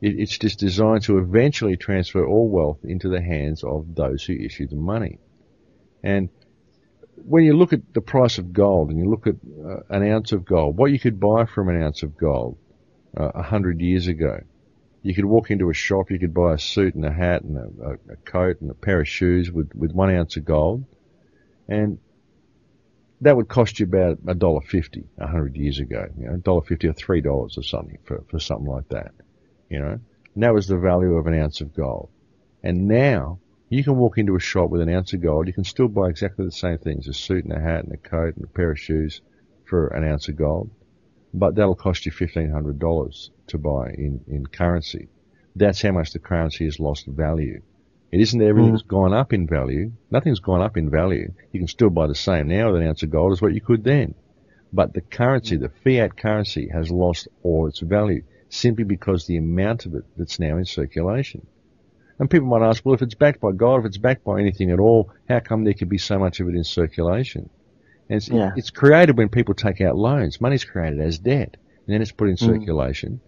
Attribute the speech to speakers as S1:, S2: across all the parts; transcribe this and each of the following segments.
S1: It's just designed to eventually transfer all wealth into the hands of those who issue the money. And when you look at the price of gold and you look at an ounce of gold, what you could buy from an ounce of gold 100 years ago, you could walk into a shop, you could buy a suit and a hat and a coat and a pair of shoes with 1 ounce of gold, and that would cost you about $1.50 100 years ago, $1.50 or $3 or something for something like that, And that was the value of an ounce of gold. And now you can walk into a shop with an ounce of gold, you can still buy exactly the same things, a suit and a hat and a coat and a pair of shoes for an ounce of gold, but that'll cost you $1,500 to buy in currency. That's how much the currency has lost value. It isn't that everything's gone up in value. Nothing's gone up in value. You can still buy the same now with an ounce of gold as what you could then. But the currency, the fiat currency, has lost all its value simply because the amount of it that's now in circulation. And people might ask, well, if it's backed by gold, if it's backed by anything at all, how come there could be so much of it in circulation? And it's created when people take out loans. Money's created as debt, and then it's put in circulation.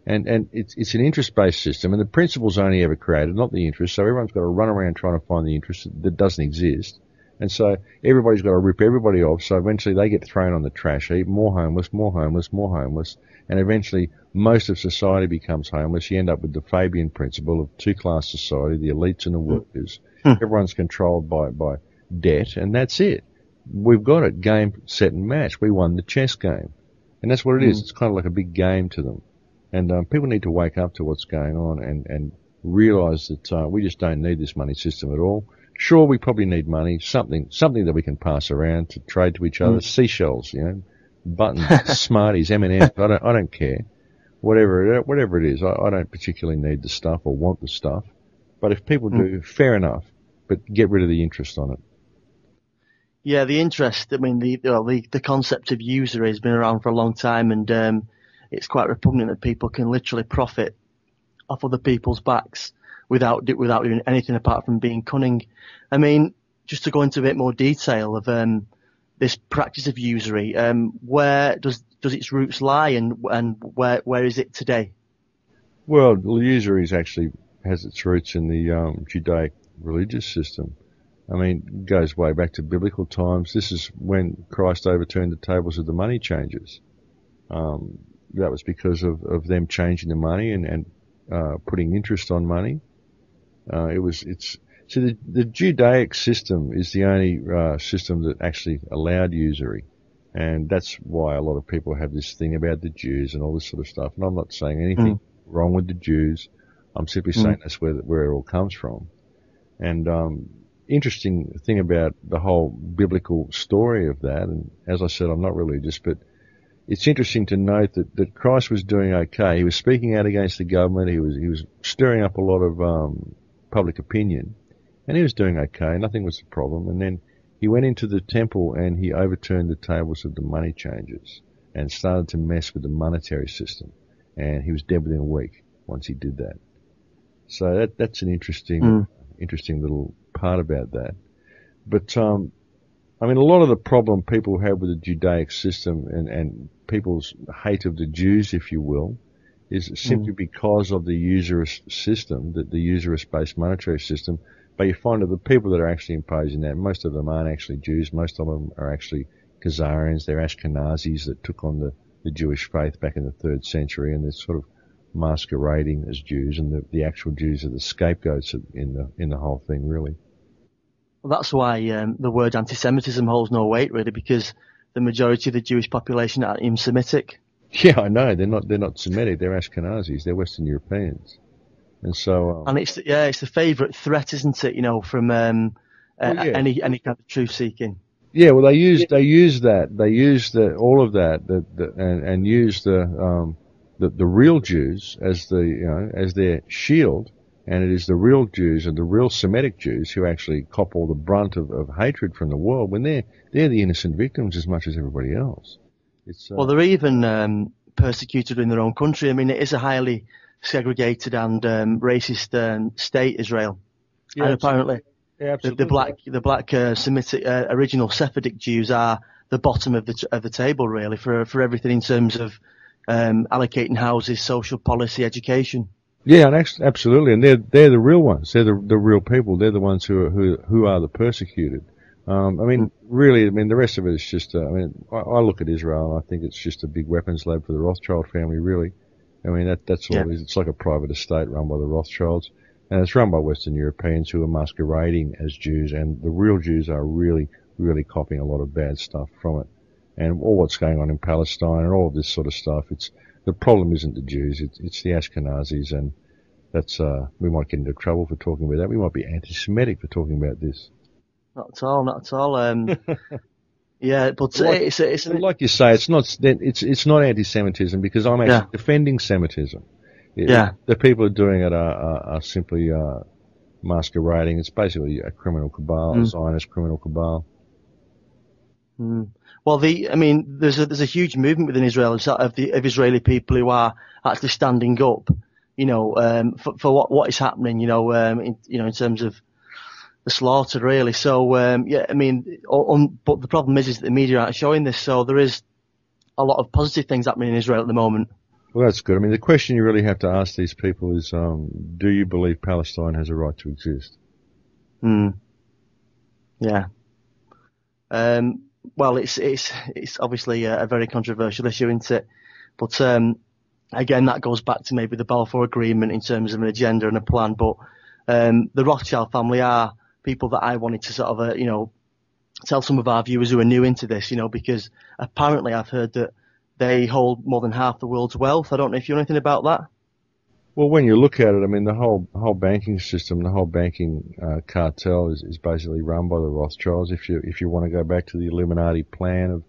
S1: And it's an interest-based system, and the principle's only ever created, not the interest. So everyone's got to run around trying to find the interest that doesn't exist. And so everybody's got to rip everybody off. So eventually they get thrown on the trash heap. More homeless, more homeless, more homeless. And eventually most of society becomes homeless. You end up with the Fabian principle of two-class society, the elites and the workers. Everyone's controlled by debt, and that's it. We've got it. Game, set, and match. We won the chess game. And that's what it is. It's kind of like a big game to them. And people need to wake up to what's going on and realise that we just don't need this money system at all. Sure, we probably need money, something that we can pass around to trade to each other. Seashells, buttons, Smarties, M&M's. I don't care. Whatever it is, I don't particularly need the stuff or want the stuff. But if people do, fair enough. But get rid of the interest on it.
S2: Yeah, the interest. I mean, the concept of usury has been around for a long time, and it's quite repugnant that people can literally profit off other people's backs without doing anything apart from being cunning. I mean, just to go into a bit more detail of this practice of usury, where does its roots lie, and where is it today?
S1: Well, usury actually has its roots in the Judaic religious system. I mean, it goes way back to biblical times. This is when Christ overturned the tables of the money changers. That was because of them changing the money and putting interest on money. So the Judaic system is the only system that actually allowed usury, and that's why a lot of people have this thing about the Jews and all this sort of stuff. And I'm not saying anything wrong with the Jews. I'm simply saying that's where it all comes from. And interesting thing about the whole biblical story of that, and as I said, I'm not religious, but it's interesting to note that Christ was doing okay. He was speaking out against the government. He was stirring up a lot of public opinion, and he was doing okay. Nothing was a problem. And then he went into the temple and he overturned the tables of the money changers and started to mess with the monetary system. And he was dead within a week once he did that. So that's an interesting little part about that. But I mean, a lot of the problem people have with the Judaic system and people's hate of the Jews, if you will, is simply because of the usurious system, the usurious-based monetary system. But you find that the people that are actually imposing that, most of them aren't actually Jews. Most of them are actually Khazarians. They're Ashkenazis that took on the Jewish faith back in the 3rd century, and they're sort of masquerading as Jews, and the actual Jews are the scapegoats in the whole thing, really.
S2: Well, that's why the word anti-Semitism holds no weight, really, because the majority of the Jewish population are Semitic.
S1: Yeah, I know. They're not Semitic. They're Ashkenazis. They're Western Europeans, and so.
S2: And it's the favourite threat, isn't it? From any kind of truth seeking.
S1: Yeah, well, they use that. They use all of that, and use the real Jews as as their shield. And it is the real Jews and the real Semitic Jews who actually cop all the brunt of hatred from the world, when they're the innocent victims as much as everybody else.
S2: Well, they're even persecuted in their own country. I mean, it is a highly segregated and racist state, Israel.
S1: Yeah,
S2: and apparently,
S1: absolutely.
S2: the black Semitic original Sephardic Jews are the bottom of the table, really, for everything in terms of allocating houses, social policy, education.
S1: Yeah, and absolutely, and they're the real ones. They're the real people. They're the ones who are the persecuted. I
S2: Mm.
S1: mean, really, I mean, the rest of it is just. I mean, I look at Israel and I think it's just a big weapons lab for the Rothschild family. Really, I mean that's all
S2: Yeah.
S1: it is. It's like a private estate run by the Rothschilds, and it's run by Western Europeans who are masquerading as Jews, and the real Jews are really copying a lot of bad stuff from it, and all what's going on in Palestine and all of this sort of stuff. It's the problem isn't the Jews, it's the Ashkenazis, and that's we might get into trouble for talking about that. We might be anti-Semitic for talking about this.
S2: Not at all. Not at all. Yeah, but
S1: Like,
S2: it's an
S1: like you say, it's not anti-Semitism because I'm
S2: yeah,
S1: actually defending Semitism.
S2: yeah.
S1: The people who are doing it are simply masquerading. It's basically a criminal cabal, a
S2: Mm,
S1: Zionist criminal cabal.
S2: mm. Well, I mean, there's a huge movement within Israel of Israeli people who are actually standing up, for what is happening, in terms of the slaughter, really. So, yeah, I mean, but the problem is that the media aren't showing this. So there is a lot of positive things happening in Israel at the moment.
S1: Well, that's good. I mean, the question you really have to ask these people is, do you believe Palestine has a right to exist?
S2: Mm, yeah. Well, it's obviously a very controversial issue, isn't it? But again, that goes back to maybe the Balfour Agreement in terms of an agenda and a plan. But the Rothschild family are people that I wanted to sort of, tell some of our viewers who are new into this, because apparently I've heard that they hold more than half the world's wealth. I don't know if you know anything about that.
S1: Well, when you look at it, I mean, the whole banking system, the whole banking cartel is basically run by the Rothschilds. If you want to go back to the Illuminati plan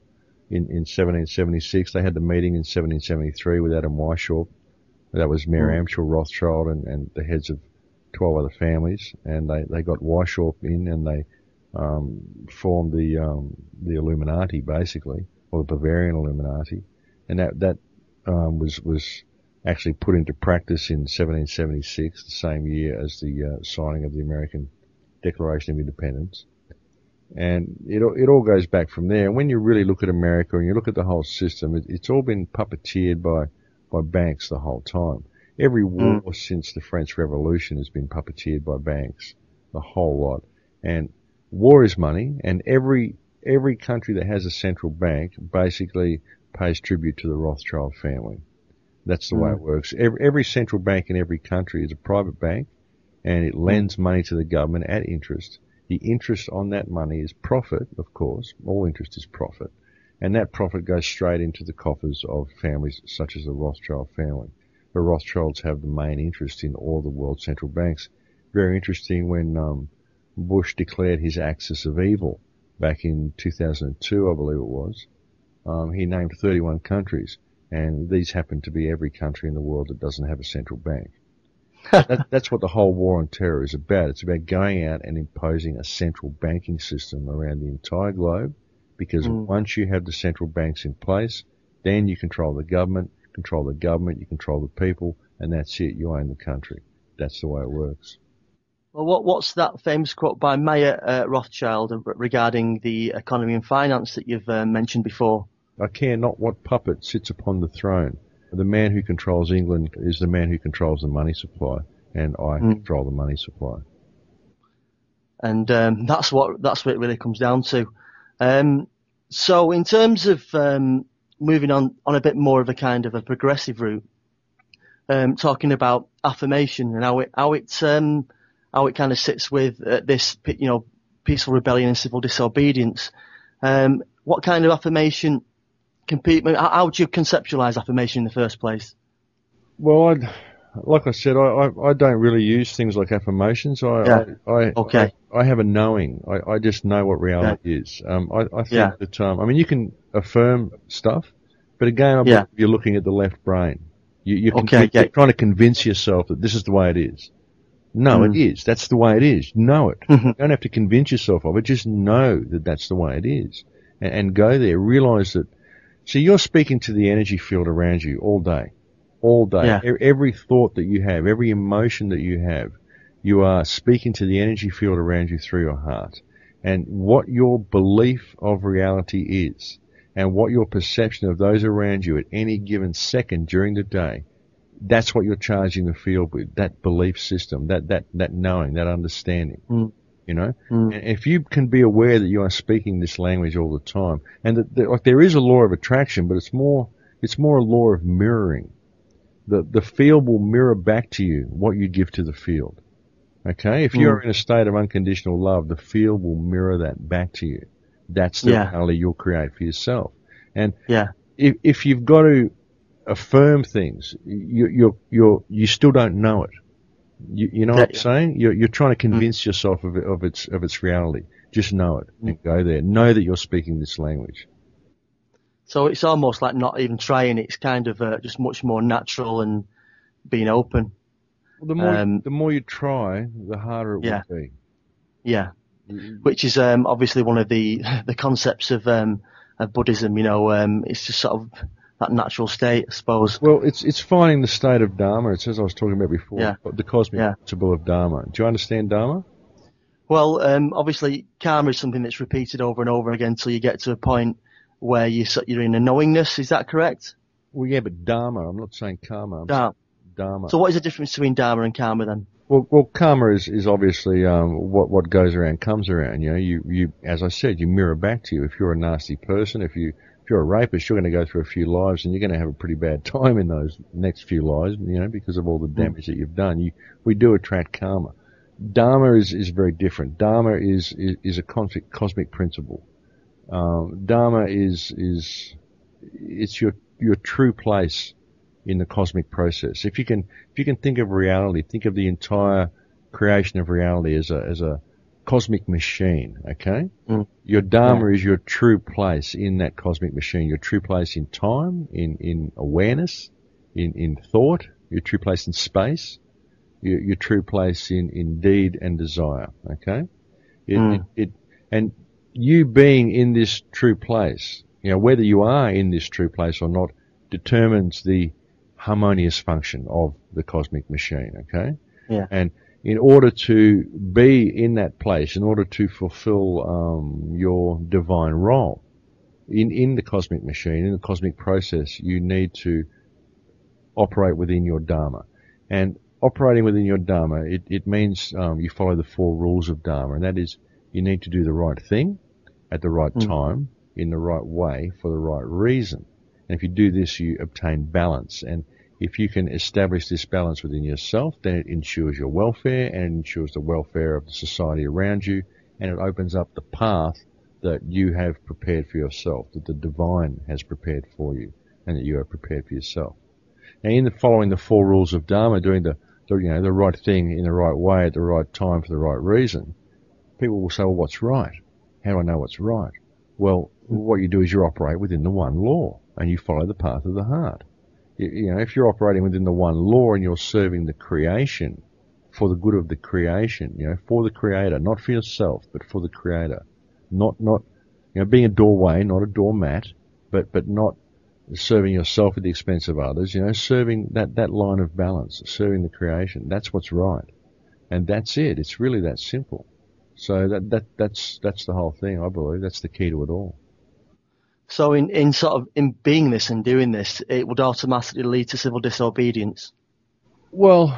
S1: in 1776, they had the meeting in 1773 with Adam Weishaupt. That was Mayor
S2: Mm,
S1: Amschel Rothschild and the heads of 12 other families, and they got Weishaupt in and they formed the Illuminati basically, or the Bavarian Illuminati, and that was actually put into practice in 1776, the same year as the signing of the American Declaration of Independence. And it all goes back from there. And when you really look at America and you look at the whole system, it's all been puppeteered by banks the whole time. Every war
S2: mm,
S1: since the French Revolution has been puppeteered by banks, the whole lot. And war is money, and every country that has a central bank basically pays tribute to the Rothschild family. That's the way it
S2: mm,
S1: works. Every central bank in every country is a private bank, and it
S2: mm.
S1: lends money to the government at interest. The interest on that money is profit, of course. All interest is profit. And that profit goes straight into the coffers of families such as the Rothschild family. The Rothschilds have the main interest in all the world central banks. Very interesting when Bush declared his axis of evil back in 2002, I believe it was. He named 31 countries, and these happen to be every country in the world that doesn't have a central bank. That's what the whole war on terror is about. It's about going out and imposing a central banking system around the entire globe, because
S2: Mm.
S1: once you have the central banks in place, then you control the government, you control the people, and that's it. You own the country. That's the way it works.
S2: Well, what's that famous quote by Mayer Rothschild regarding the economy and finance that you've mentioned before?
S1: I care not what puppet sits upon the throne. The man who controls England is the man who controls the money supply, and I
S2: Mm.
S1: control the money supply.
S2: And that's what it really comes down to. Um, so, in terms of moving on a bit more of a kind of a progressive route, talking about affirmation and how it kind of sits with this, peaceful rebellion and civil disobedience. What kind of affirmation how do you conceptualize affirmation in the first place?
S1: Well, like I said, I don't really use things like affirmations.
S2: Yeah. Okay.
S1: I have a knowing. I just know what
S2: Yeah.
S1: reality is. I
S2: Yeah.
S1: think that, I mean, you can affirm stuff, but again, I believe
S2: Yeah.
S1: you're looking at the left brain.
S2: Okay.
S1: You're
S2: Yeah.
S1: trying to convince yourself that this is the way it is. No, it
S2: Mm.
S1: is. That's the way it is. Know it.
S2: Mhm.
S1: You don't have to convince yourself of it. Just know that that's the way it is. And go there. Realize that. So you're speaking to the energy field around you all day. All day.
S2: Yeah.
S1: Every thought that you have, every emotion that you have, you are speaking to the energy field around you through your heart. And what your belief of reality is, and what your perception of those around you at any given second during the day, That's what you're charging the field with, that belief system, that knowing, that understanding. You know, and if you can be aware that you are speaking this language all the time, and that like there is a law of attraction, but it's more a law of mirroring. The field will mirror back to you what you give to the field. Okay, if you're in a state of unconditional love, the field will mirror that back to you. That's the reality you'll create for yourself. And if you've got to affirm things, you still don't know it. You know what I'm saying? You're trying to convince yourself of its reality. Just know it and go there. Know that you're speaking this language.
S2: So it's almost like not even trying. It's kind of just much more natural and being open.
S1: Well, the more you try, the harder it will be.
S2: Yeah, which is obviously one of the concepts of Buddhism. You know, it's just sort of that natural state, I suppose.
S1: Well, it's finding the state of Dharma. It's as I was talking about before, the cosmic principle of Dharma. Do you understand Dharma?
S2: Well, obviously, karma is something that's repeated over and over again until you get to a point where you're in a knowingness. Is that correct?
S1: Well, yeah, but Dharma. I'm not saying karma. Dharma.
S2: So what is the difference between Dharma and karma then?
S1: Well, karma is obviously what goes around comes around. You know, you as I said, you mirror back to you. If you're a nasty person, if you're a rapist, you're going to go through a few lives, and you're going to have a pretty bad time in those next few lives. You know, because of all the damage that you've done. We do attract karma. Dharma is very different. Dharma is a cosmic principle. Dharma it's your true place in the cosmic process. If you can think of reality, think of the entire creation of reality as a cosmic machine, okay? Your Dharma is your true place in that cosmic machine, your true place in time, in awareness, in thought, your true place in space, your true place in deed and desire, okay? And you being in this true place, you know, whether you are in this true place or not, determines the harmonious function of the cosmic machine, okay?
S2: Yeah.
S1: And in order to be in that place, in order to fulfill your divine role in the cosmic machine, in the cosmic process, you need to operate within your Dharma. And operating within your Dharma, it means you follow the 4 rules of Dharma, and that is you need to do the right thing at the right time, in the right way, for the right reason. And if you do this, you obtain balance. And if you can establish this balance within yourself, then it ensures your welfare and it ensures the welfare of the society around you, and it opens up the path that you have prepared for yourself, that the divine has prepared for you, and that you have prepared for yourself. Now, in following the 4 rules of Dharma, doing the right thing in the right way at the right time for the right reason, people will say, well, what's right? How do I know what's right? Well, what you do is you operate within the one law, and you follow the path of the heart. You know, if you're operating within the one law and you're serving the creation for the good of the creation, you know, for the Creator, not for yourself, but for the Creator, not being a doorway, not a doormat, but not serving yourself at the expense of others. You know, serving that line of balance, serving the creation. That's what's right, and that's it. It's really that simple. So that's the whole thing. I believe that's the key to it all.
S2: So in being this and doing this, it would automatically lead to civil disobedience.
S1: Well,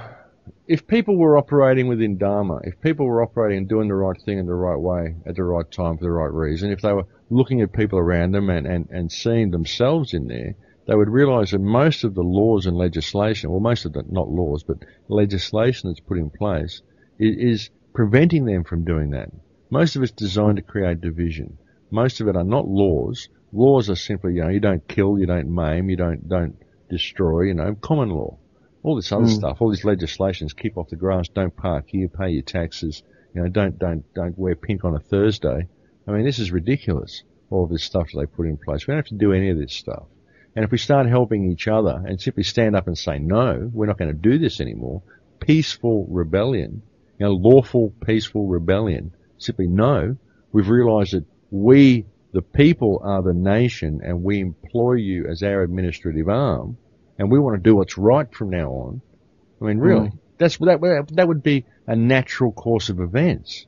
S1: if people were operating within Dharma, if people were operating and doing the right thing in the right way at the right time for the right reason, if they were looking at people around them and seeing themselves in there, they would realize that most of the laws and legislation, well, most of the, not laws, but legislation that's put in place is preventing them from doing that. Most of it's designed to create division. Most of it are not laws. Laws are simply, you know, you don't kill, you don't maim, you don't destroy, you know, common law. All this other stuff, all these legislations, keep off the grass, don't park here, pay your taxes, you know, don't wear pink on a Thursday. I mean, this is ridiculous, all this stuff that they put in place. We don't have to do any of this stuff. And if we start helping each other and simply stand up and say, no, we're not going to do this anymore, peaceful rebellion, you know, lawful, peaceful rebellion, simply no, we've realized that we, the people, are the nation, and we employ you as our administrative arm, and we want to do what's right from now on. I mean, really, that would be a natural course of events.